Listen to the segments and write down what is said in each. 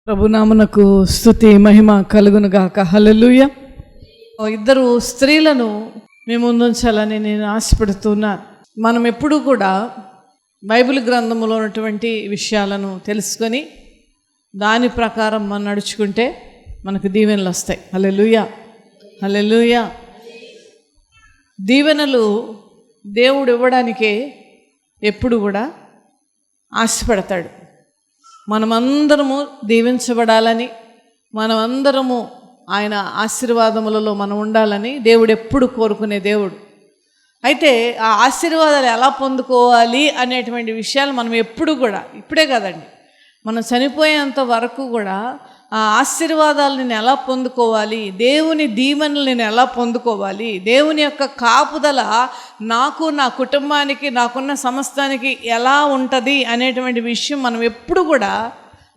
ప్రభునామనకు స్తుతి మహిమ కలుగును గాక. హల్లెలూయా. ఇద్దరు స్త్రీలను మేము ముందుంచాలని నేను ఆశపడుతున్నా. మనం ఎప్పుడూ కూడా బైబిల్ గ్రంథంలో ఉన్నటువంటి విషయాలను తెలుసుకొని దాని ప్రకారం మనం నడుచుకుంటే మనకు దీవెనలు వస్తాయి. హల్లెలూయా, హల్లెలూయా. దీవెనలు దేవుడు ఇవ్వడానికే ఎప్పుడు కూడా ఆశపడతాడు. మనమందరము దీవించబడాలని, మనమందరము ఆయన ఆశీర్వాదములలో మనం ఉండాలని దేవుడు ఎప్పుడు కోరుకునే దేవుడు. అయితే ఆ ఆశీర్వాదాలు ఎలా పొందుకోవాలి అనేటువంటి విషయాలు మనం ఎప్పుడు కూడా, ఇప్పుడే కదండి, మనం చనిపోయేంత వరకు కూడా ఆ ఆశీర్వాదాలు నేను ఎలా పొందుకోవాలి, దేవుని దీవెనలు నేను ఎలా పొందుకోవాలి, దేవుని యొక్క కాపుదల నాకు, నా కుటుంబానికి, నాకున్న సమస్తానికి ఎలా ఉంటుంది అనేటువంటి విషయం మనం ఎప్పుడు కూడా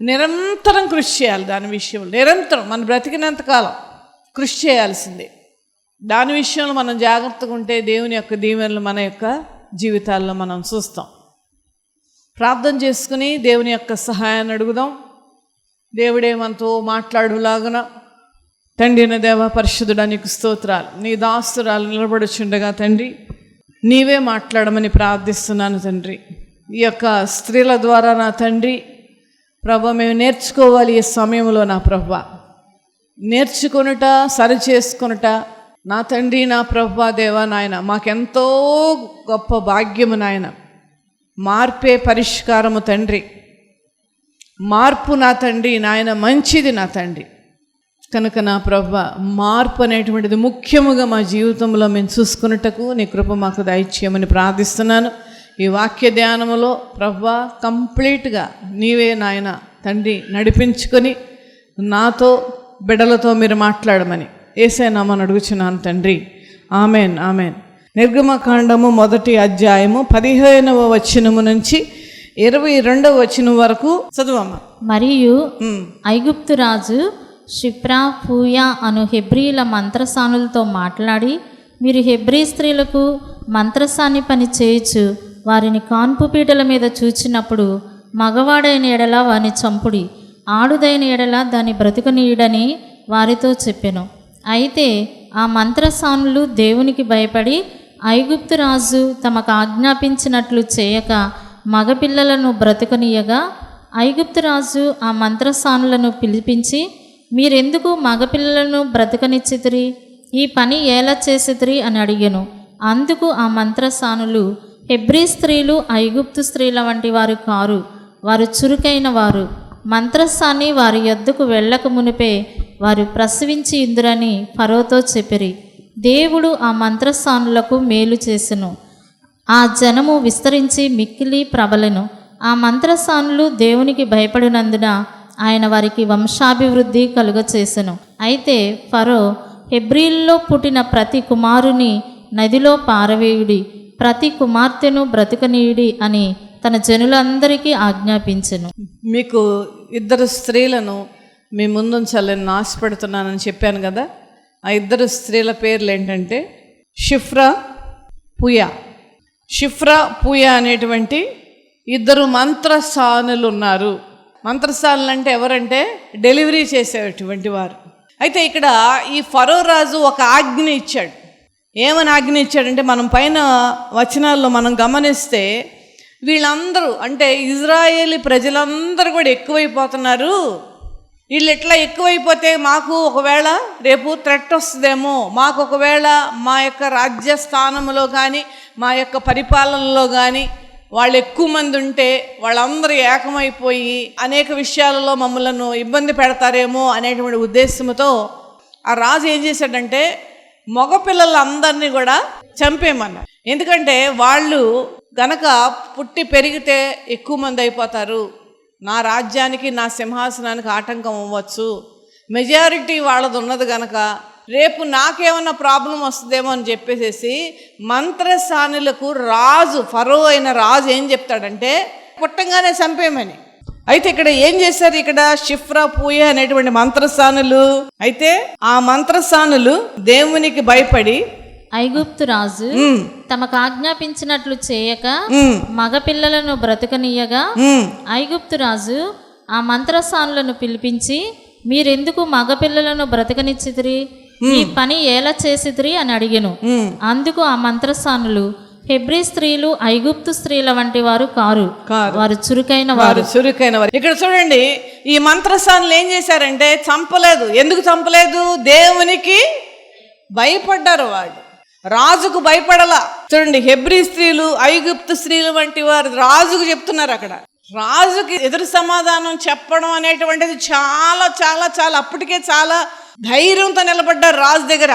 నిరంతరం కృషి చేయాలి. దాని విషయంలో నిరంతరం మనం బ్రతికినంతకాలం కృషి చేయాల్సిందే. దాని విషయంలో మనం జాగ్రత్తగా ఉంటే దేవుని యొక్క దీవెనలు మన యొక్క జీవితాల్లో మనం చూస్తాం. ప్రార్థన చేసుకుని దేవుని యొక్క సహాయాన్ని అడుగుదాం. దేవుడే మనతో మాట్లాడులాగన. తండ్రి అయిన దేవ, పరిశుద్ధుడా, నీకు స్తోత్రాలు. నీ దాస్తురాలు నిలబడుచుండగా తండ్రి నీవే మాట్లాడమని ప్రార్థిస్తున్నాను తండ్రి. ఈ యొక్క స్త్రీల ద్వారా నా తండ్రి ప్రభా మేము నేర్చుకోవాలి. ఈ సమయంలో నా ప్రభా నేర్చుకొనుట, సరి చేసుకొనుట నా తండ్రి, నా ప్రభా దేవా నాయన మాకెంతో గొప్ప భాగ్యము నాయన. మార్పే పరిష్కారము తండ్రి, మార్పు నా తండ్రి నాయన మంచిది నా తండ్రి. కనుక నా ప్రభా మార్పు అనేటువంటిది ముఖ్యముగా మా జీవితంలో మేము చూసుకున్నటకు నీ కృప మాకు దయచేయమని ప్రార్థిస్తున్నాను. ఈ వాక్య ధ్యానములో ప్రభా కంప్లీట్గా నీవే నాయన తండ్రి నడిపించుకొని నాతో బిడ్డలతో మీరు మాట్లాడమని యేసయ్య నామమున అడుగుచున్నాను తండ్రి. Amen, amen. నిర్గమకాండము 1వ అధ్యాయము 15వ వచనము నుంచి 22వ వచనం వరకు చదువమ్మా. మరియు ఐగుప్తు రాజు షిప్రా, పూయా అను హెబ్రీల మంత్రసానులతో మాట్లాడి, మీరు హెబ్రీ స్త్రీలకు మంత్రసాని పని చేయొచ్చు, వారిని కాన్పు పీటల మీద చూచినప్పుడు మగవాడైన ఎడల వాని చంపుడి, ఆడుదైన ఎడల దాని బ్రతుకనీయుడని వారితో చెప్పెను. అయితే ఆ మంత్రసానులు దేవునికి భయపడి ఐగుప్తు రాజు తమకు ఆజ్ఞాపించినట్లు చేయక మగపిల్లలను బ్రతుకనీయగా, ఐగుప్తు రాజు ఆ మంత్రసానులను పిలిపించి, మీరెందుకు మగపిల్లలను బ్రతకనిచ్చితిరి, ఈ పని ఎలా చేసితిరి అని అడిగెను. అందుకు ఆ మంత్రసానులు, హెబ్రీ స్త్రీలు ఐగుప్తు స్త్రీల వంటి వారు కారు, వారు చురుకైన వారు. మంత్రసాని వారి యొద్దకు వెళ్ళక మునిపే వారు ప్రసవించి ఇందురని ఫరోతో చెప్పిరి. దేవుడు ఆ మంత్రసానులకు మేలు చేసెను. ఆ జనము విస్తరించి మిక్కిలి ప్రబలెను. ఆ మంత్రసానులు దేవునికి భయపడినందున ఆయన వారికి వంశాభివృద్ధి కలుగచేసెను. అయితే ఫరో, హెబ్రీల్లో పుట్టిన ప్రతి కుమారుని నదిలో పారవేయుడి, ప్రతి కుమార్తెను బ్రతుకనీయుడి అని తన జనులందరికీ ఆజ్ఞాపించెను. మీకు ఇద్దరు స్త్రీలను మీ ముందుంచాలని ఆశపడుతున్నానని చెప్పాను కదా. ఆ ఇద్దరు స్త్రీల పేర్లు ఏంటంటే షిఫ్రా, పూయా. షిఫ్రా, పూయా అనేటువంటి ఇద్దరు మంత్రసానులు ఉన్నారు. మంత్రసానులు అంటే ఎవరంటే డెలివరీ చేసేటువంటి వారు. అయితే ఇక్కడ ఈ ఫరో రాజు ఒక ఆజ్ఞ ఇచ్చాడు. ఏమని ఆజ్ఞ ఇచ్చాడంటే, మనం పైన వచనాల్లో మనం గమనిస్తే వీళ్ళందరూ అంటే ఇజ్రాయేలీ ప్రజలందరూ కూడా ఎక్కువైపోతున్నారు. వీళ్ళు ఎట్లా ఎక్కువైపోతే మాకు ఒకవేళ రేపు థ్రెట్ వస్తుందేమో, మాకు ఒకవేళ మా యొక్క రాజ్య స్థానంలో కానీ మా యొక్క పరిపాలనలో కానీ వాళ్ళు ఎక్కువ మంది ఉంటే వాళ్ళందరూ ఏకమైపోయి అనేక విషయాలలో మమ్మల్ని ఇబ్బంది పెడతారేమో అనేటువంటి ఉద్దేశంతో ఆ రాజు ఏం చేశాడంటే మగపిల్లలందరినీ కూడా చంపేయమన్నారు. ఎందుకంటే వాళ్ళు గనక పుట్టి పెరిగితే ఎక్కువ మంది అయిపోతారు, నా రాజ్యానికి, నా సింహాసనానికి ఆటంకం అవ్వచ్చు, మెజారిటీ వాళ్ళది ఉన్నది కనుక రేపు నాకేమన్నా ప్రాబ్లం వస్తుందేమో అని చెప్పేసి మంత్రసానులకు రాజు, ఫరో అయిన రాజు ఏం చెప్తాడంటే పుట్టంగానే చంపేయమని. అయితే ఇక్కడ ఏం చేశారు, ఇక్కడ షిఫ్రా, పూయా అనేటువంటి మంత్రసానులు. అయితే ఆ మంత్రసానులు దేవునికి భయపడి ఐగుప్తు రాజు తమకు ఆజ్ఞాపించినట్లు చేయక మగపిల్లలను బ్రతకనీయగా, ఐగుప్తు రాజు ఆ మంత్రసానులను పిలిపించి, మీరెందుకు మగపిల్లలను బ్రతకనిచ్చితిరి, ఈ పని ఎలా చేసితిరి అని అడిగెను. అందుకు ఆ మంత్రసానులు, హెబ్రీ స్త్రీలు ఐగుప్తు స్త్రీల వంటి వారు కారు, వారు చురుకైన వారు. ఇక్కడ చూడండి, ఈ మంత్రసానులు ఏం చేశారంటే చంపలేదు. ఎందుకు చంపలేదు? దేవునికి భయపడ్డారు. వాళ్ళు రాజుకు భయపడలా. చూడండి, హెబ్రీ స్త్రీలు ఐగుప్తు స్త్రీలు వంటి వారు రాజుకు చెప్తున్నారు. అక్కడ రాజుకి ఎదురు సమాధానం చెప్పడం అనేటువంటిది చాలా చాలా చాలా అప్పటికే చాలా ధైర్యంతో నిలబడ్డారు రాజు దగ్గర.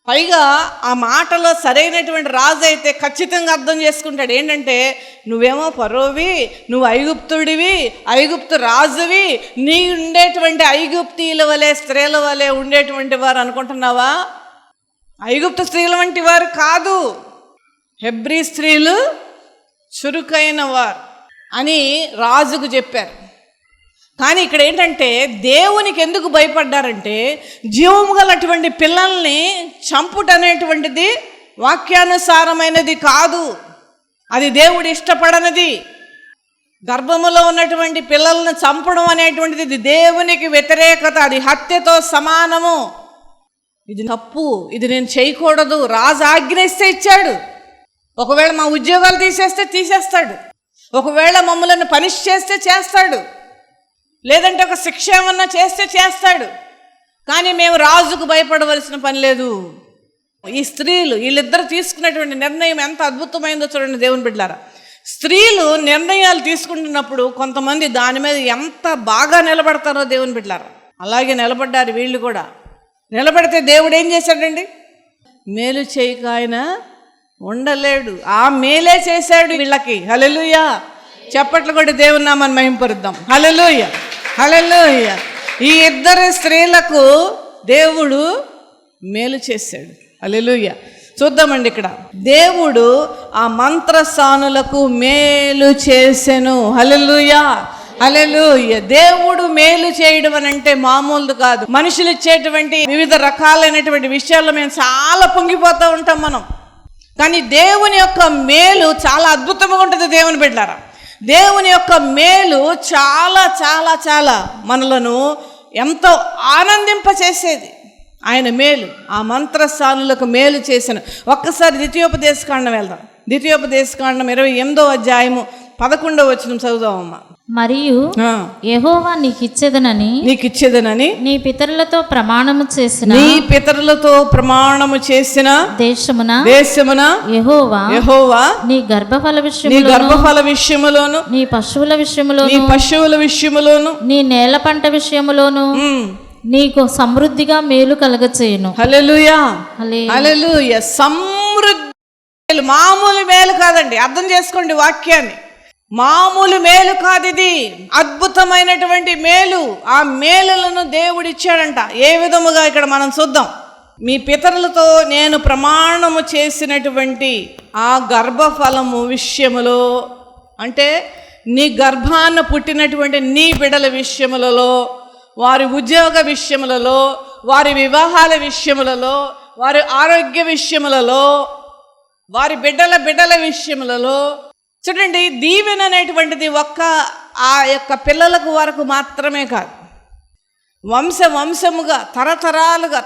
పైగా ఆ మాటలో సరైనటువంటి రాజు అయితే ఖచ్చితంగా అర్థం చేసుకుంటాడు. ఏంటంటే, నువ్వేమో ఫరోవి, నువ్వు ఐగుప్తుడివి, ఐగుప్తు రాజువి, నీ ఉండేటువంటి ఐగుప్తీల వలె స్త్రీల వలె ఉండేటువంటి వారు అనుకుంటున్నావా? ఐగుప్తు స్త్రీల వంటి వారు కాదు, హెబ్రీ స్త్రీలు చురుకైన వారు అని రాజుకు చెప్పారు. కానీ ఇక్కడ ఏంటంటే, దేవునికి ఎందుకు భయపడ్డారంటే, జీవము గలటువంటి పిల్లల్ని చంపుట అనేటువంటిది వాక్యానుసారమైనది కాదు, అది దేవుడు ఇష్టపడనిది. గర్భములో ఉన్నటువంటి పిల్లలను చంపడం అనేటువంటిది ఇది దేవునికి వ్యతిరేకత, అది హత్యతో సమానము, ఇది తప్పు, ఇది నేను చేయకూడదు. రాజు ఆజ్ఞ ఇస్తే ఇచ్చాడు. ఒకవేళ మా ఉద్యోగాలు తీసేస్తే తీసేస్తాడు, ఒకవేళ మమ్మల్ని పనిష్ చేస్తే చేస్తాడు, లేదంటే ఒక శిక్ష ఏమన్నా చేస్తే చేస్తాడు. కానీ మేము రాజుకు భయపడవలసిన పని లేదు. ఈ స్త్రీలు వీళ్ళిద్దరు తీసుకున్నటువంటి నిర్ణయం ఎంత అద్భుతమైందో చూడండి దేవుని బిడ్డలారా. స్త్రీలు నిర్ణయాలు తీసుకుంటున్నప్పుడు కొంతమంది దాని మీద ఎంత బాగా నిలబడతారో దేవుని బిడ్డలారా, అలాగే నిలబడ్డారు వీళ్ళు కూడా. నిలబడితే దేవుడు ఏం చేశాడండి? మేలు చేయక ఆయన ఉండలేడు, ఆ మేలే చేశాడు వీళ్ళకి. హల్లెలూయా, చప్పట్లు కొట్టి దేవుని నామాన్ని మహింపరుద్దాం. హల్లెలూయా, హల్లెలూయా. ఈ ఇద్దరు స్త్రీలకు దేవుడు మేలు చేశాడు. హల్లెలూయా. చూద్దామండి, ఇక్కడ దేవుడు ఆ మంత్రసానులకు మేలు చేసెను. హల్లెలూయా, హల్లెలూయా. దేవుడు మేలు చేయడం అని అంటే మామూలు కాదు. మనుషులు ఇచ్చేటువంటి వివిధ రకాలైనటువంటి విషయాల్లో మేము చాలా పొంగిపోతూ ఉంటాం మనం. కానీ దేవుని యొక్క మేలు చాలా అద్భుతంగా ఉంటుంది దేవుని బిడ్డలారా. దేవుని యొక్క మేలు చాలా చాలా చాలా మనలను ఎంతో ఆనందింపచేసేది. ఆయన మేలు ఆ మంత్రస్థానులకు మేలు చేశాను. ఒక్కసారి ద్వితీయోపదేశకాండం వెళ్దాం. ద్వితీయోపదేశకాండం 28వ అధ్యాయము 11వ వచనం చదువుదామమ్మా. మరియు యెహోవా నీకిచ్చేదనని నీ పితరులతో ప్రమాణము చేసిన దేశమున యెహోవా నీ గర్భఫల విషయములోను నీ పశువుల విషయములోను నీ నేల పంట విషయములోను నీకు సమృద్ధిగా మేలు కలగచేయును. హల్లెలూయా, హల్లెలూయా. సమృద్ధి మామూలు మేలు కాదండి. అర్థం చేసుకోండి వాక్యాన్ని. మామూలు మేలు కాదు, ఇది అద్భుతమైనటువంటి మేలు. ఆ మేలులను దేవుడు ఇచ్చాడంట. ఏ విధముగా ఇక్కడ మనం చూద్దాం. మీ పితరులతో నేను ప్రమాణము చేసినటువంటి ఆ గర్భఫలము విషయములో, అంటే నీ గర్భాన పుట్టినటువంటి నీ బిడ్డల విషయములలో, వారి ఉద్యోగ విషయములలో, వారి వివాహాల విషయములలో, వారి ఆరోగ్య విషయములలో, వారి బిడ్డల విషయములలో చూడండి. దీవెన అనేటువంటిది ఒక్క ఆ యొక్క పిల్లలకు వరకు మాత్రమే కాదు, వంశముగా తరతరాలుగా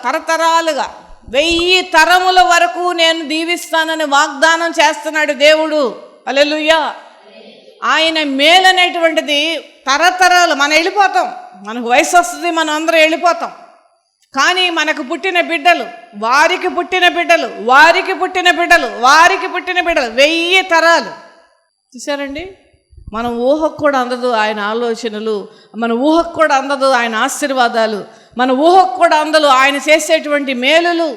1000 తరముల వరకు నేను దీవిస్తానని వాగ్దానం చేస్తున్నాడు దేవుడు. హల్లెలూయా. ఆయన మేలు అనేటువంటిది తరతరాలు. మనం వెళ్ళిపోతాం, మనకు వయసు వస్తుంది, మనం అందరం వెళ్ళిపోతాం. కానీ మనకు పుట్టిన బిడ్డలు, వారికి పుట్టిన బిడ్డలు, వారికి పుట్టిన బిడ్డలు, వారికి పుట్టిన బిడ్డలు, 1000 తరాలు. చూసారండి, మన ఊహకు కూడా అందదు ఆయన ఆలోచనలు, మన ఊహకు కూడా అందదు ఆయన ఆశీర్వాదాలు, మన ఊహకు కూడా అందదు ఆయన చేసేటువంటి మేలులు.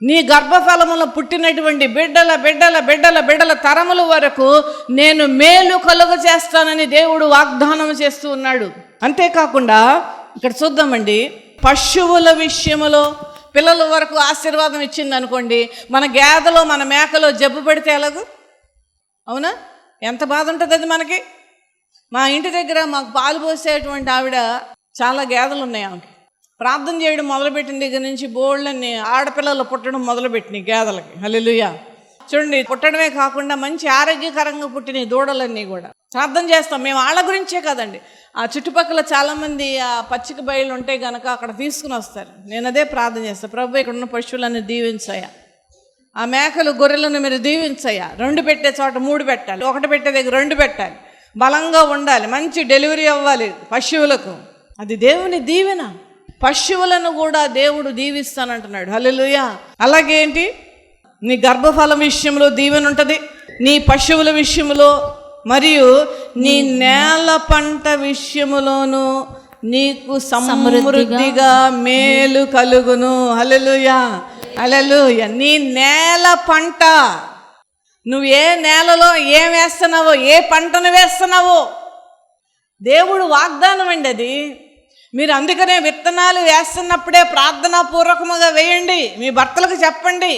నీ గర్భఫలములో పుట్టినటువంటి బిడ్డల తరముల వరకు నేను మేలు కలుగ చేస్తానని దేవుడు వాగ్దానం చేస్తూ ఉన్నాడు. అంతేకాకుండా ఇక్కడ చూద్దామండి, పశువుల విషయములో పిల్లల వరకు ఆశీర్వాదం ఇచ్చింది అనుకోండి. మన గేదెలో మన మేకలో జబ్బు పడితే ఎలాగో, అవునా? ఎంత బాధ ఉంటుంది అది మనకి. మా ఇంటి దగ్గర మాకు పాలు పోసేటువంటి ఆవిడ, చాలా గేదెలు ఉన్నాయి ఆమెకి. ప్రార్థన చేయడం మొదలుపెట్టిన దగ్గర నుంచి బోళ్ళని ఆడపిల్లలు పుట్టడం మొదలుపెట్టినాయి గేదెలకి. హల్లెలూయా. చూడండి, పుట్టడమే కాకుండా మంచి ఆరోగ్యకరంగా పుట్టిన దూడలన్నీ కూడా ప్రార్థన చేస్తాం మేము. వాళ్ళ గురించే కాదండి, ఆ చుట్టుపక్కల చాలామంది ఆ పచ్చిక బయలు ఉంటే గనక అక్కడ తీసుకుని వస్తారు. నేను అదే ప్రార్థన చేస్తాను, ప్రభు ఇక్కడ ఉన్న పశువులను దీవించయ్యా, ఆ మేకలు గొర్రెలను మీరు దీవించయ్యా. 2 పెట్టే చోట 3 పెట్టాలి, 1 పెట్టే దగ్గర 2 పెట్టాలి, బలంగా ఉండాలి, మంచి డెలివరీ అవ్వాలి పశువులకు. అది దేవుని దీవెన. పశువులను కూడా దేవుడు దీవిస్తానంటున్నాడు. హల్లెలూయా. అలాగే ఏంటి, నీ గర్భఫలం విషయంలో దీవెన ఉంటుంది, నీ పశువుల విషయంలో, మరియు నీ నేల పంట విషయములోను నీకు సమృద్ధిగా మేలు కలుగును. హల్లెలూయా, హల్లెలూయా. నీ నేల పంట, నువ్వు ఏ నేలలో ఏం వేస్తున్నావో, ఏ పంటను వేస్తున్నావో దేవుడు వాగ్దానం అండి అది. మీరు అందుకనే విత్తనాలు వేస్తున్నప్పుడే ప్రార్థనాపూర్వకముగా వేయండి. మీ భర్తలకు చెప్పండి,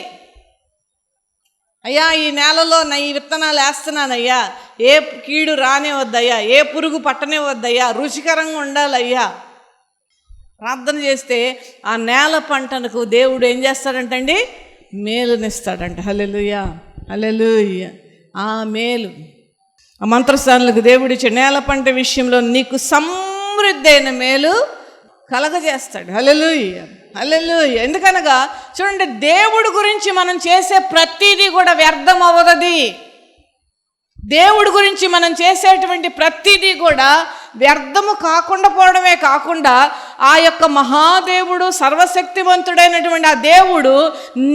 అయ్యా ఈ నేలలో ఈ విత్తనాలు వేస్తున్నానయ్యా, ఏ కీడు రానివద్దయ్యా, ఏ పురుగు పట్టనివద్దయ్యా, రుచికరంగా ఉండాలయ్యా. ప్రార్థన చేస్తే ఆ నేల పంటకు దేవుడు ఏం చేస్తాడంటండి, మేలునిస్తాడంట. హల్లెలూయా, హల్లెలూయా. ఆ మేలు ఆ మంత్రస్థానులకు దేవుడిచ్చే నేల పంట విషయంలో నీకు సమృద్ధి అయిన మేలు కలగజేస్తాడు. హల్లెలూయా, హల్లెలూయా. ఎందుకనగా చూడండి, దేవుడి గురించి మనం చేసే ప్రతిదీ కూడా వ్యర్థం అవ్వదు. దేవుడి గురించి మనం చేసేటువంటి ప్రతిదీ కూడా వ్యర్థము కాకుండా పోవడమే కాకుండా, ఆ యొక్క మహాదేవుడు, సర్వశక్తివంతుడైనటువంటి ఆ దేవుడు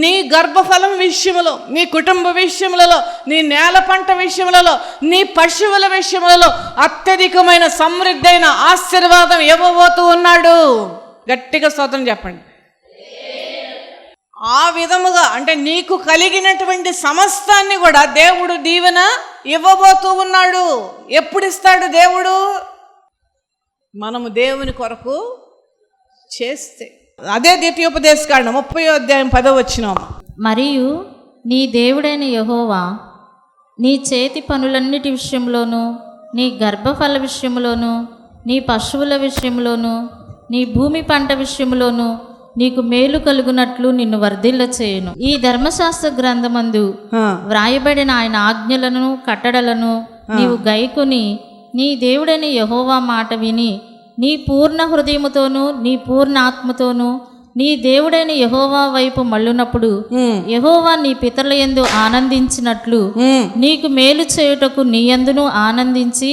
నీ గర్భఫలం విషయములో, నీ కుటుంబ విషయములలో, నీ నేల పంట విషయములలో, నీ పశువుల విషయములలో అత్యధికమైన సమృద్ధి అయిన ఆశీర్వాదం ఇవ్వబోతూ ఉన్నాడు. గట్టిగా స్తోత్రం చెప్పండి. ఆ విధముగా అంటే నీకు కలిగినటువంటి సమస్తాన్ని కూడా దేవుడు దీవెన ఇవ్వబోతూ ఉన్నాడు. ఎప్పుడు ఇస్తాడు దేవుడు? మనము దేవుని కొరకు చేస్తే. అదే ద్వితీయోపదేశకాండం 30వ అధ్యాయం 10వ వచనం. మరియు నీ దేవుడైన యెహోవా నీ చేతి పనులన్నిటి విషయంలోనూ, నీ గర్భఫల విషయంలోనూ, నీ పశువుల విషయంలోనూ, నీ భూమి పంట విషయంలోనూ నీకు మేలు కలుగునట్లు నిన్ను వర్ధిల్ల చేయును. ఈ ధర్మశాస్త్ర గ్రంథమందు వ్రాయబడిన ఆయన ఆజ్ఞలను కట్టడలను నీవు గైకొని నీ దేవుడైన యెహోవా మాట విని నీ పూర్ణ హృదయముతోనూ నీ పూర్ణ ఆత్మతోనూ నీ దేవుడైన యెహోవా వైపు మళ్ళునప్పుడు యెహోవా నీ పితరుల యందు ఆనందించినట్లు నీకు మేలు చేయుటకు నీ యందును ఆనందించి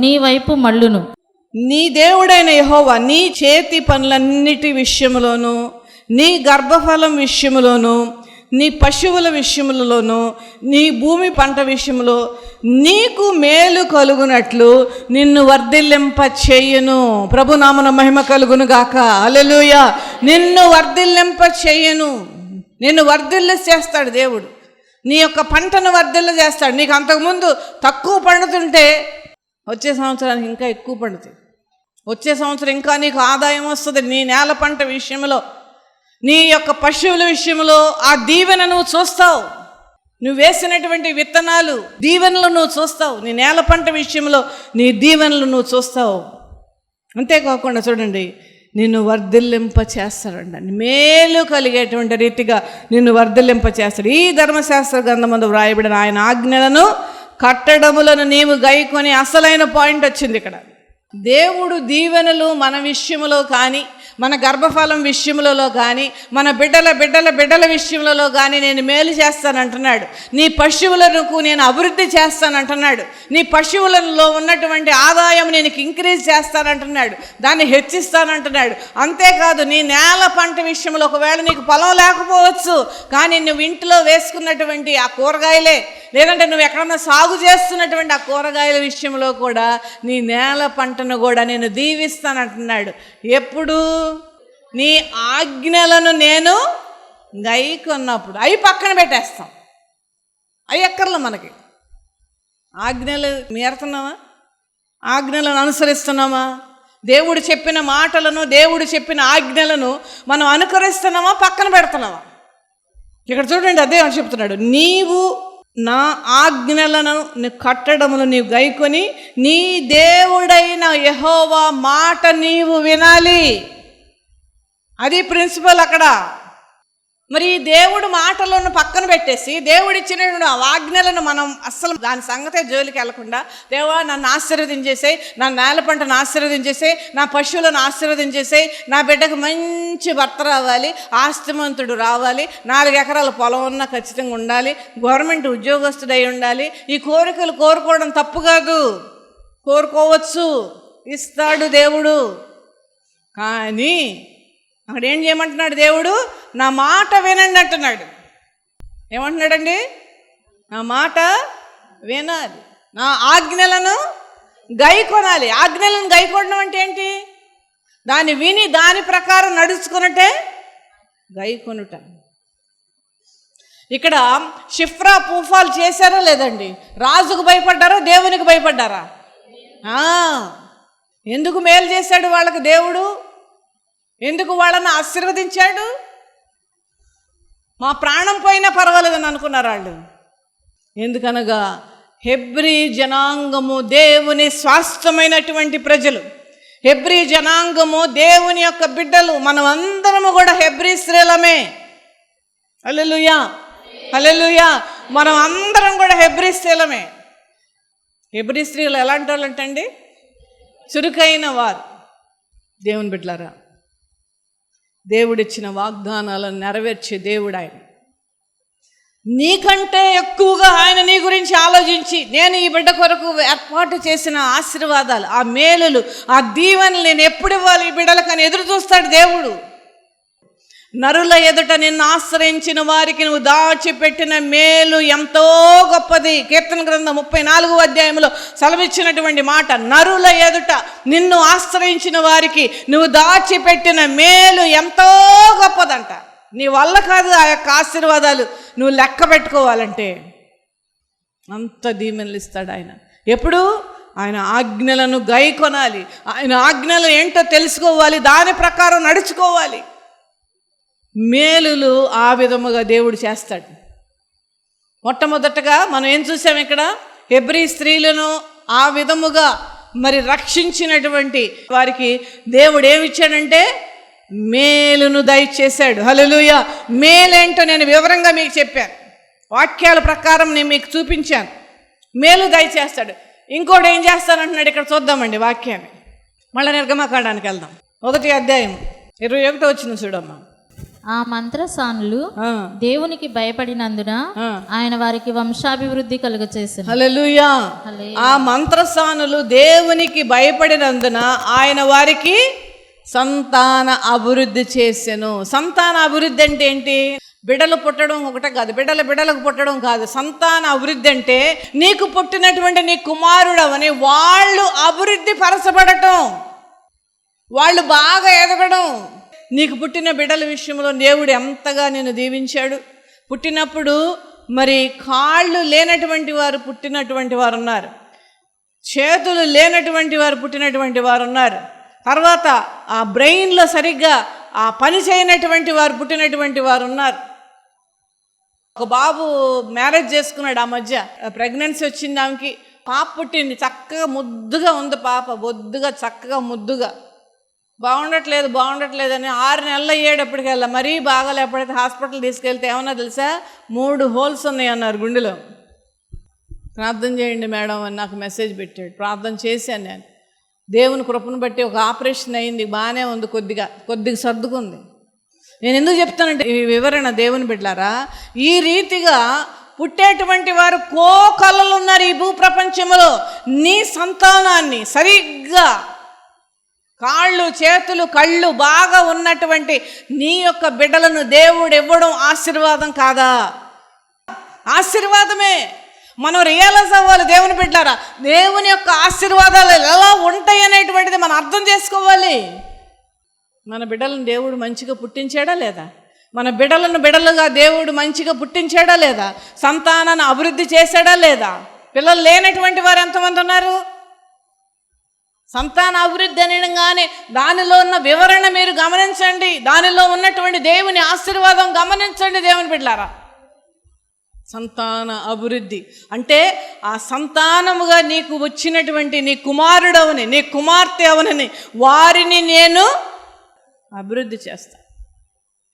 నీ వైపు మళ్ళును. నీ దేవుడైన యెహోవా నీ చేతి పనులన్నిటి విషయములోను, నీ గర్భఫలం విషయములోను, నీ పశువుల విషయములలోను, నీ భూమి పంట విషయంలో నీకు మేలు కలుగునట్లు నిన్ను వర్ధిల్లింప చెయ్యను. ప్రభునామన మహిమ కలుగును గాక. హల్లెలూయా. నిన్ను వర్ధిల్లింప చెయ్యను. నిన్ను వర్ధిల్ల చేస్తాడు దేవుడు. నీ యొక్క పంటను వర్ధిల్ల చేస్తాడు. నీకు అంతకుముందు తక్కువ పండుతుంటే వచ్చే సంవత్సరానికి ఇంకా ఎక్కువ పండుతుంది. వచ్చే సంవత్సరం ఇంకా నీకు ఆదాయం వస్తుంది. నీ నేల పంట విషయంలో, నీ యొక్క పశువుల విషయంలో ఆ దీవెన నువ్వు చూస్తావు. నువ్వు వేసినటువంటి విత్తనాలు దీవెనలు నువ్వు చూస్తావు. నీ నేల పంట విషయంలో నీ దీవెనలు నువ్వు చూస్తావు. అంతేకాకుండా చూడండి, నిన్ను వర్ధిల్లింప చేస్తాడండి. మేలు కలిగేటువంటి రీతిగా నిన్ను వర్ధిల్లింప చేస్తాడు. ఈ ధర్మశాస్త్ర గ్రంథమందు వ్రాయబడిన ఆయన ఆజ్ఞలను కట్టడములను నీవు గైకొని, అసలైన పాయింట్ వచ్చింది ఇక్కడ. దేవుడు దీవెనలు మన విషయములో కానీ, మన గర్భఫలం విషయములలో కానీ, మన బిడ్డల విషయములలో కానీ నేను మేలు చేస్తానంటున్నాడు. నీ పశువులకు నేను అభివృద్ధి చేస్తానంటున్నాడు. నీ పశువులలో ఉన్నటువంటి ఆదాయం నేను ఇంక్రీజ్ చేస్తానంటున్నాడు, దాన్ని హెచ్చిస్తానంటున్నాడు. అంతేకాదు, నీ నేల పంట విషయంలో ఒకవేళ నీకు పొలం లేకపోవచ్చు, కానీ నువ్వు ఇంట్లో వేసుకున్నటువంటి ఆ కూరగాయలే, లేదంటే నువ్వు ఎక్కడన్నా సాగు చేస్తున్నటువంటి ఆ కూరగాయల విషయంలో కూడా నీ నేల పంటను కూడా నేను దీవిస్తానంటున్నాడు. ఎప్పుడు? నీ ఆజ్ఞలను నేను గైకొన్నప్పుడు. అవి పక్కన పెట్టేస్తాం. అవి ఎక్కర్లో మనకి. ఆజ్ఞలు మీరుతున్నామా? ఆజ్ఞలను అనుసరిస్తున్నామా? దేవుడు చెప్పిన మాటలను, దేవుడు చెప్పిన ఆజ్ఞలను మనం అనుకరిస్తున్నామా, పక్కన పెడుతున్నామా? ఇక్కడ చూడండి, అదే అని చెప్తున్నాడు. నీవు నా ఆజ్ఞలను కట్టడములు నీవు గైకొని నీ దేవుడైన యెహోవా మాట నీవు వినాలి. అది ప్రిన్సిపల్ అక్కడ. మరి ఈ దేవుడు మాటలను పక్కన పెట్టేసి దేవుడిచ్చిన ఆజ్ఞలను మనం అస్సలు దాని సంగతే జోలికి వెళ్లకుండా, దేవా నన్ను ఆశీర్వదించేసేయి, నా నేల పంటను ఆశీర్వదించేసేయి, నా పశువులను ఆశీర్వదించేసేయి, నా బిడ్డకు మంచి భర్త రావాలి, ఆస్తిమంతుడు రావాలి, 4 ఎకరాల పొలం ఉన్నా ఖచ్చితంగా ఉండాలి, గవర్నమెంట్ ఉద్యోగస్తుడై ఉండాలి. ఈ కోరికలు కోరుకోవడం తప్పు కాదు, కోరుకోవచ్చు, ఇస్తాడు దేవుడు. కానీ అక్కడ ఏం చేయమంటున్నాడు దేవుడు? నా మాట వినండి అంటున్నాడు. ఏమంటున్నాడండి? నా మాట వినాలి, నా ఆజ్ఞలను గైకొనాలి. ఆజ్ఞలను గైకొనడం అంటే ఏంటి? దాన్ని విని దాని ప్రకారం నడుచుకున్నట్టే గైకొనుట. ఇక్కడ షిఫ్రా పూఫాలు చేశారా లేదండి? రాజుకు భయపడ్డారా, దేవునికి భయపడ్డారా? ఎందుకు మేలు చేశాడు వాళ్ళకి దేవుడు? ఎందుకు వాళ్ళని ఆశీర్వదించాడు? మా ప్రాణం పోయినా పర్వాలేదని అనుకున్నారు వాళ్ళు. ఎందుకనగా హెబ్రీ జనాంగము దేవుని స్వాస్థ్యమైనటువంటి ప్రజలు, హెబ్రీ జనాంగము దేవుని యొక్క బిడ్డలు. మనం అందరము కూడా హెబ్రీ స్త్రీలమే. హల్లెలూయా, హల్లెలూయా. మనం అందరం కూడా హెబ్రీ స్త్రీలమే. హెబ్రీ స్త్రీలు ఎలాంటి వాళ్ళు అంటండి? చురుకైన వారు. దేవుని బిడ్డలారా, దేవుడిచ్చిన వాగ్దానాలను నెరవేర్చే దేవుడు ఆయన. నీకంటే ఎక్కువగా ఆయన నీ గురించి ఆలోచించి, నేను ఈ బిడ్డ కొరకు ఏర్పాటు చేసిన ఆశీర్వాదాలు, ఆ మేలులు, ఆ దీవెనలు నేను ఎప్పుడు ఇవ్వాలి ఈ బిడ్డలకని ఎదురు చూస్తాడు దేవుడు. నరుల ఎదుట నిన్ను ఆశ్రయించిన వారికి నువ్వు దాచిపెట్టిన మేలు ఎంతో గొప్పది. కీర్తన గ్రంథం 34వ అధ్యాయంలో సెలవిచ్చినటువంటి మాట, నరుల ఎదుట నిన్ను ఆశ్రయించిన వారికి నువ్వు దాచిపెట్టిన మేలు ఎంతో గొప్పదంట. నీ వల్ల కాదు ఆ యొక్క ఆశీర్వాదాలు నువ్వు లెక్క పెట్టుకోవాలంటే. అంత దీవెనలు ఇస్తాడు ఆయన. ఎప్పుడు? ఆయన ఆజ్ఞలను గైకొనాలి, ఆయన ఆజ్ఞలు ఏంటో తెలుసుకోవాలి, దాని ప్రకారం నడుచుకోవాలి. మేలులు ఆ విధముగా దేవుడు చేస్తాడు. మొట్టమొదటగా మనం ఏం చూసాం ఇక్కడ? హెబ్రీ స్త్రీలను ఆ విధముగా మరి రక్షించినటువంటి వారికి దేవుడు ఏమిచ్చాడంటే మేలును దయచేశాడు. హల్లెలూయా. మేలేంటో నేను వివరంగా మీకు చెప్పాను, వాక్యాల ప్రకారం నేను మీకు చూపించాను. మేలు దయచేస్తాడు. ఇంకోటి ఏం చేస్తానంటున్నాడు ఇక్కడ చూద్దామండి వాక్యాన్ని. మళ్ళీ నిర్గమకాండానికి వెళ్దాం. 1వ అధ్యాయం 21వ వచనం చూడమ్మా. ఆ మంత్రసానులు దేవునికి భయపడినందున ఆయన వారికి వంశాభివృద్ధి కలుగచేసెను. హల్లెలూయా. ఆ మంత్రసానులు దేవునికి భయపడినందున ఆయన వారికి సంతాన అభివృద్ధి చేసెను. సంతాన అభివృద్ధి అంటే ఏంటి? బిడ్డలు పుట్టడం ఒకటే కాదు, బిడ్డలకు పుట్టడం కాదు. సంతాన అభివృద్ధి అంటే నీకు పుట్టినటువంటి నీ కుమారుడవని వాళ్ళు అభివృద్ధి పరచబడటం, వాళ్ళు బాగా ఎదగడం. నీకు పుట్టిన బిడ్డల విషయంలో దేవుడు ఎంతగా నేను దీవించాడు. పుట్టినప్పుడు మరి కాళ్ళు లేనటువంటి వారు పుట్టినటువంటి వారు ఉన్నారు, చేతులు లేనటువంటి వారు పుట్టినటువంటి వారు ఉన్నారు, తర్వాత ఆ బ్రెయిన్లో సరిగ్గా ఆ పని చేయనటువంటి వారు పుట్టినటువంటి వారు ఉన్నారు. ఒక బాబు మ్యారేజ్ చేసుకున్నాడు ఆ మధ్య, ప్రెగ్నెన్సీ వచ్చింది ఆమెకి, పాప పుట్టింది. చక్కగా ముద్దుగా ఉంది పాప, బొద్దుగా చక్కగా ముద్దుగా. బాగుండట్లేదు అని 6 నెలలు అయ్యేటప్పటికెళ్ళా మరీ బాగాలే. ఎప్పుడైతే హాస్పిటల్ తీసుకెళ్తే ఏమన్నా తెలుసా, 3 హోల్స్ ఉన్నాయి అన్నారు గుండెలో. ప్రార్థన చేయండి మేడం అని నాకు మెసేజ్ పెట్టాడు. ప్రార్థన చేశాను నేను. దేవుని కృపను బట్టి ఒక ఆపరేషన్ అయింది, బాగానే ఉంది, కొద్దిగా సర్దుకుంది. నేను ఎందుకు చెప్తానంటే ఈ వివరణ, దేవుని బిడ్డలారా, ఈ రీతిగా పుట్టేటువంటి వారు కోకొల్లలు ఉన్నారు ఈ భూప్రపంచంలో. నీ సంతానాన్ని సరిగ్గా కాళ్ళు చేతులు కళ్ళు బాగా ఉన్నటువంటి నీ యొక్క బిడ్డలను దేవుడు ఇవ్వడం ఆశీర్వాదం కాదా? ఆశీర్వాదమే. మనం రియలైజ్ అవ్వాలి దేవుని బిడ్డలారా, దేవుని యొక్క ఆశీర్వాదాలు ఎలా ఉంటాయి అనేటువంటిది మనం అర్థం చేసుకోవాలి. మన బిడ్డలను దేవుడు మంచిగా పుట్టించాడా లేదా? మన బిడ్డలుగా దేవుడు మంచిగా పుట్టించాడా లేదా? సంతానాన్ని అభివృద్ధి చేశాడా లేదా? పిల్లలు లేనటువంటి వారు ఎంతమంది ఉన్నారు? సంతాన అభివృద్ధి అనగానే దానిలో ఉన్న వివరణ మీరు గమనించండి, దానిలో ఉన్నటువంటి దేవుని ఆశీర్వాదం గమనించండి దేవుని బిడ్డలారా. సంతాన అభివృద్ధి అంటే ఆ సంతానముగా నీకు వచ్చినటువంటి నీ కుమారుడవని, నీ కుమార్తె అవనని వారిని నేను అభివృద్ధి చేస్తాను.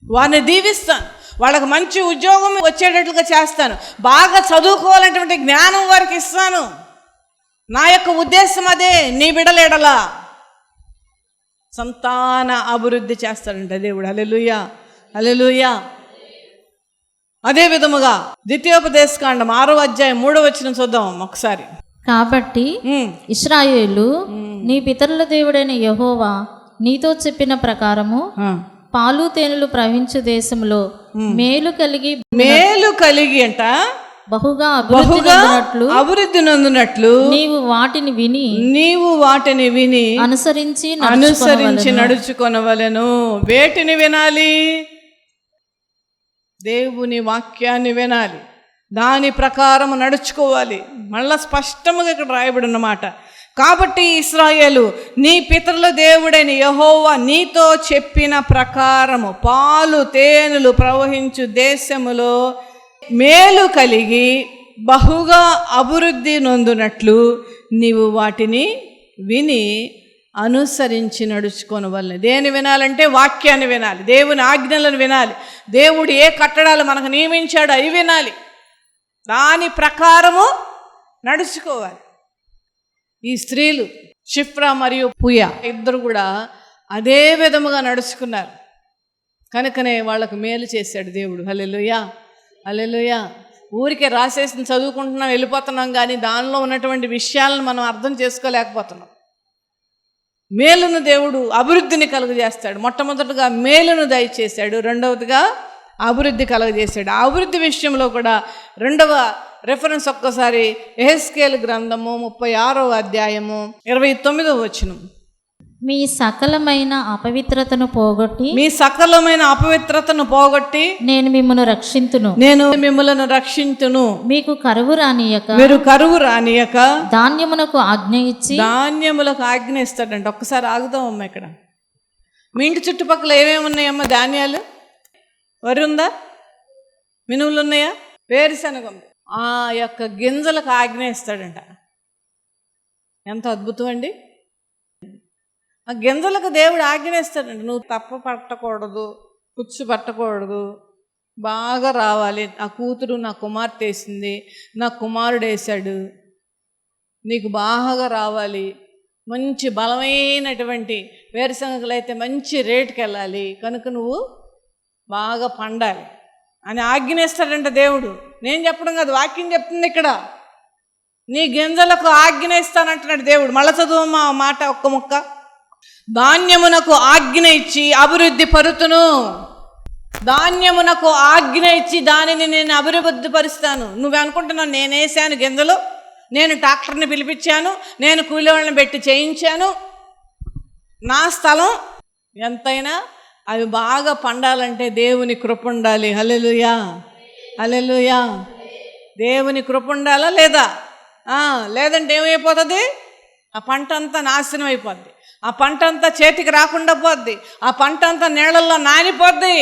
వారిని దీవిస్తాను, వాళ్ళకి మంచి ఉద్యోగం వచ్చేటట్లుగా చేస్తాను, బాగా చదువుకోవాలనేటువంటి జ్ఞానం వారికి ఇస్తాను. నా యొక్క ఉద్దేశం అదే. నీ బిడ్డలేడలా సంతాన అభివృద్ధి చేస్తాడంట దేవుడు. హల్లెలూయా, హల్లెలూయా. అదే విధముగా ద్వితీయోపదేశకాండం 6వ అధ్యాయం 3వ వచనం చూద్దాం ఒకసారి. కాబట్టి ఇశ్రాయేలు, నీ పితరుల దేవుడైన యెహోవా నీతో చెప్పిన ప్రకారము పాలు తేనెలు ప్రవహించు దేశంలో మేలు కలిగి అంట బహుగా అభివృద్ధి నొందినట్లు నీవు వాటిని విని అనుసరించి నడుచుకొనవలెను. వేటిని వినాలి? దేవుని వాక్యాన్ని వినాలి, దాని ప్రకారం నడుచుకోవాలి. మళ్ళా స్పష్టంగా ఇక్కడ రాయబడి అన్నమాట. కాబట్టి ఇశ్రాయేలు, నీ పితరుల దేవుడైన యెహోవా నీతో చెప్పిన ప్రకారము పాలు తేనెలు ప్రవహించు దేశములో మేలు కలిగి బహుగా అభివృద్ధి నొందునట్లు నీవు వాటిని విని అనుసరించి నడుచుకోనవలెను. దేని వినాలంటే వాక్యాన్ని వినాలి, దేవుని ఆజ్ఞలను వినాలి, దేవుడు ఏ కట్టడాలు మనకు నియమించాడో అవి వినాలి, దాని ప్రకారము నడుచుకోవాలి. ఈ స్త్రీలు షిఫ్రా మరియు పూయ ఇద్దరు కూడా అదే విధముగా నడుచుకున్నారు. కనుకనే వాళ్ళకు మేలు చేశాడు దేవుడు. హల్లెలూయా, హల్లెలూయా. ఊరికే రాసేసి చదువుకుంటున్నాం, వెళ్ళిపోతున్నాం, కానీ దానిలో ఉన్నటువంటి విషయాలను మనం అర్థం చేసుకోలేకపోతున్నాం. మేలును దేవుడు అభివృద్ధిని కలుగజేస్తాడు. మొట్టమొదటిగా మేలును దయచేశాడు, రెండవదిగా అభివృద్ధి కలుగజేశాడు. ఆ అభివృద్ధి విషయంలో కూడా రెండవ రెఫరెన్స్ ఒక్కసారి యెహెజ్కేలు గ్రంథము 36వ అధ్యాయము 29వ వచనం. మీ సకలమైన అపవిత్రతను పోగొట్టి నేను మిమ్మల్ని రక్షింతును. మీకు కరువు రానియక ధాన్యములకు ఆజ్ఞ ఇస్తాడంట. ఒక్కసారి ఆగుదామమ్మా. ఇక్కడ మీ ఇంటి చుట్టుపక్కల ఏమేమి ఉన్నాయమ్మా? ధాన్యాలు, వరి ఉందా? మినువులు ఉన్నాయా? వేరుశనగ ఉంది. ఆ యొక్క గింజలకు ఆజ్ఞ ఇస్తాడంట. ఎంత అద్భుతం అండి! ఆ గింజలకు దేవుడు ఆజ్ఞ ఇస్తాడంట. నువ్వు తప్ప పట్టకూడదు, పుచ్చు పట్టకూడదు, బాగా రావాలి. నా కూతురు నా కుమార్తె వేసింది, నా కుమారుడు వేశాడు, నీకు బాగా రావాలి, మంచి బలమైనటువంటి వేరుశనగలు అయితే మంచి రేటుకి వెళ్ళాలి, కనుక నువ్వు బాగా పండాలి అని ఆజ్ఞయిస్తాడంట దేవుడు. నేను చెప్పడం కాదు, వాక్యం చెప్తుంది ఇక్కడ. నీ గింజలకు ఆజ్ఞ ఇస్తానంటున్నాడు దేవుడు. మళ్ళా చదువమ్మా మాట ఒక్క ముక్క. ధాన్యమునకు ఆజ్ఞ ఇచ్చి అభివృద్ధి పరుతును. ధాన్యమునకు ఆజ్ఞ ఇచ్చి దానిని నేను అభివృద్ధి పరుస్తాను. నువ్వు అనుకుంటున్నావు నేను వేసాను గింజలు, నేను ట్రాక్టర్ని పిలిపించాను, నేను కూలి వాళ్ళని పెట్టి చేయించాను, నా స్థలం ఎంతైనా అవి బాగా పండాలంటే దేవుని కృప ఉండాలి. హల్లెలూయా, హల్లెలూయా. దేవుని కృప ఉండాలా లేదా? లేదంటే ఏమైపోతుంది? ఆ పంట అంతా నాశనం అయిపోద్ది, ఆ పంట అంతా చేతికి రాకుండా పోద్ది, ఆ పంట అంతా నీళ్ళల్లో నానిపోద్ది.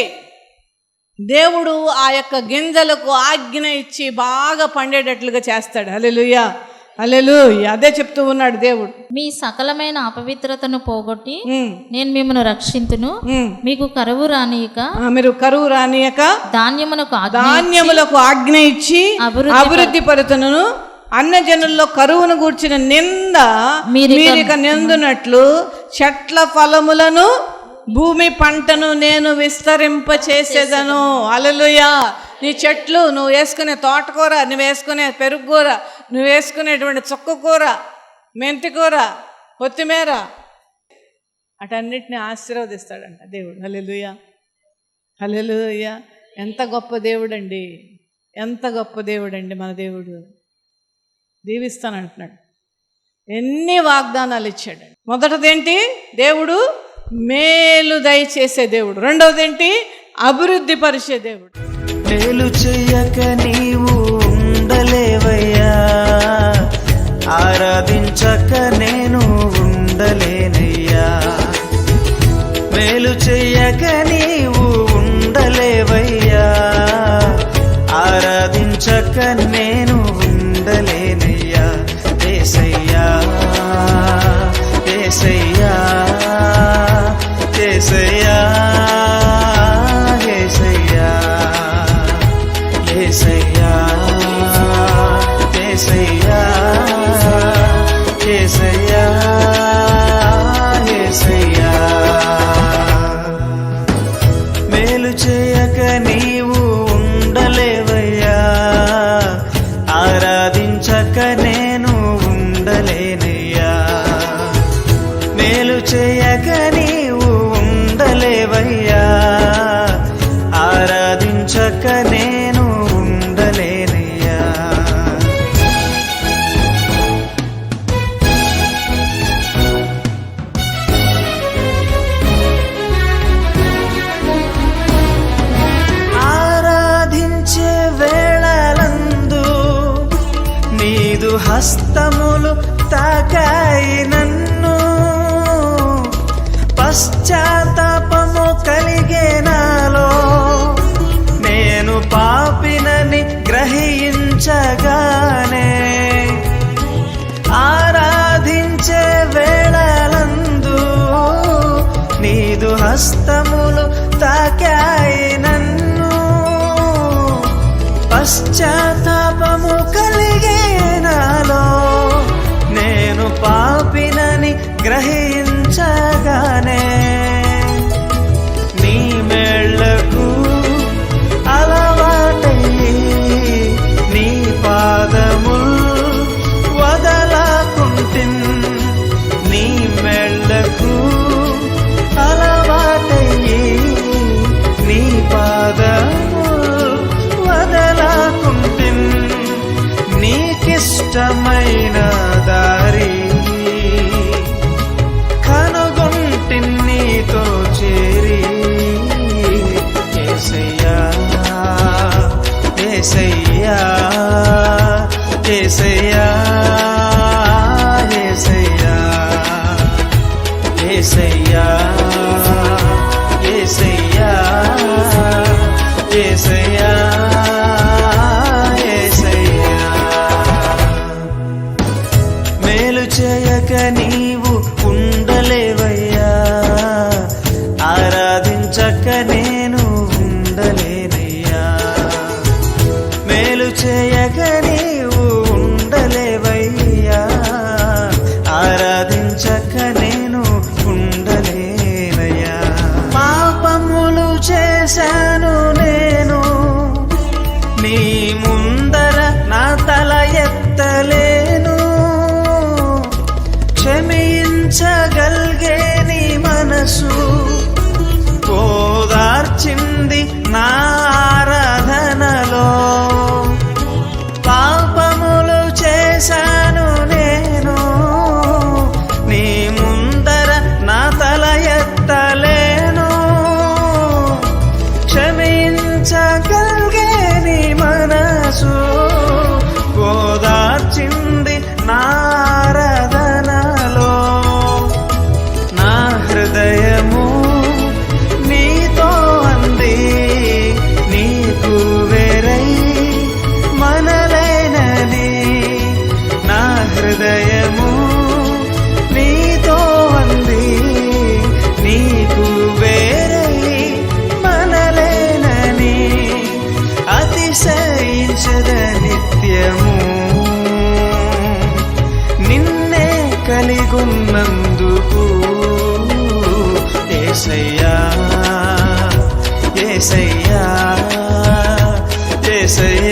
దేవుడు ఆ యొక్క గింజలకు ఆజ్ఞ ఇచ్చి బాగా పండేటట్లుగా చేస్తాడు. హల్లెలూయా, హల్లెలూయా. అదే చెప్తూ ఉన్నాడు దేవుడు. మీ సకలమైన అపవిత్రతను పోగొట్టి నేను మిమ్మల్ని రక్షింతును. మీకు కరువు రానియక ధాన్యములకు ఆజ్ఞ ఇచ్చి అభివృద్ధి పరుతును. అన్యజనుల్లో కరువును గూర్చిన నింద మీరిక నిందునట్లు చెట్ల ఫలములను భూమి పంటను నేను విస్తరింపచేసేదను. హల్లెలూయా. నీ చెట్లు, నువ్వు వేసుకునే తోటకూర, నువ్వు వేసుకునే పెరుగుకూర, నువ్వు వేసుకునేటువంటి చుక్కకూర, మెంతికూర, కొత్తిమీర, అటన్నిటిని ఆశీర్వదిస్తాడంట దేవుడు. హల్లెలూయా, హల్లెలూయా. ఎంత గొప్ప దేవుడండి, ఎంత గొప్ప దేవుడండి మన దేవుడు. దీవిస్తానంటున్నాడు. ఎన్ని వాగ్దానాలు ఇచ్చాడు. మొదటిదేంటి? దేవుడు మేలు దయచేసే దేవుడు. రెండవదేంటి? అభివృద్ధి పరిచే దేవుడు. మేలు చెయ్యక నీవు ఉండలేవయ్యా, ఆరాధించక నేను ఉండలేనయ్యా. మేలు చెయ్యక నీవు ఉండలేవయ్యా, ఆరాధించక నేను ఉండలేనయ్యా. యేసయ్యా, యేసయ్యా, యేసయ్యా, చేయక నీవు ఉండలేవయ్యా, ఆరాధించక నేను ఉండలేనయ్యా. మేలు చేయక నీవు ఉండలేవయ్యా, ఆరాధించక నేను ఉండలేనయ్యా. ఆరాధించే వేళలందు నీదు హస్తములు తాకాయి నన్ను, పశ్చాత్తాపము కలిగే నాలో, నేను పాపినని గ్రహించగానే. ఆరాధించే వేళలందు నీదు హస్తములు తాకాయి నన్ను, పశ్చాత్తాపము కలిగే నాలో, నేను పాపినని గ్రహించగానే. నీ మేళ్లకు అలవాటయ్యి నీ పాదముల్ వదలకుంటిన్, నీ మేళ్లకు అలవాటయ్యి నీ పాదముల్ వదలకుంటిన్. నీకిష్టమైన దారి కనుగొంటిన్ నీతో చేరి. యేసయ్యా యేసయ్యా యేసయ్యా యేసయ్యా యేసయ్యా యేసయ్యా యేసయ్యా యేసయ్యా. మేలు చేయక నీవు ఉండలేవయ్యా, ఆరాధించక నేను ఉండలేనయ్యా. మేలు చేయక నీవు ఉండలేవయ్యా, ఆరాధించక నేను ఉండలేనయ్యా. పాపములు చేశాను నేను, నీ ముందర నా తల ఎత్తలేను. క్షమించగలిగే నీ మనసు ఓదార్చింది నా ఆరాధనలో. పాపములు చేశాను నేను, నీ ముందర నా తల ఎత్తలేను. క్షమించగలిగే నీ మనసు ఓదార్చింది నా ఆరాధనలో. నా హృదయము నీతో అంది, నీకు వేరై మనలేనని. నా హృదయము నీతో అంది, నీకు వేరై మనలేనని. అతిశయించద నిత్యము నిన్నే కలిగున్నందుకు. యేసయ్యా యేసయ్యా యేసయ్యా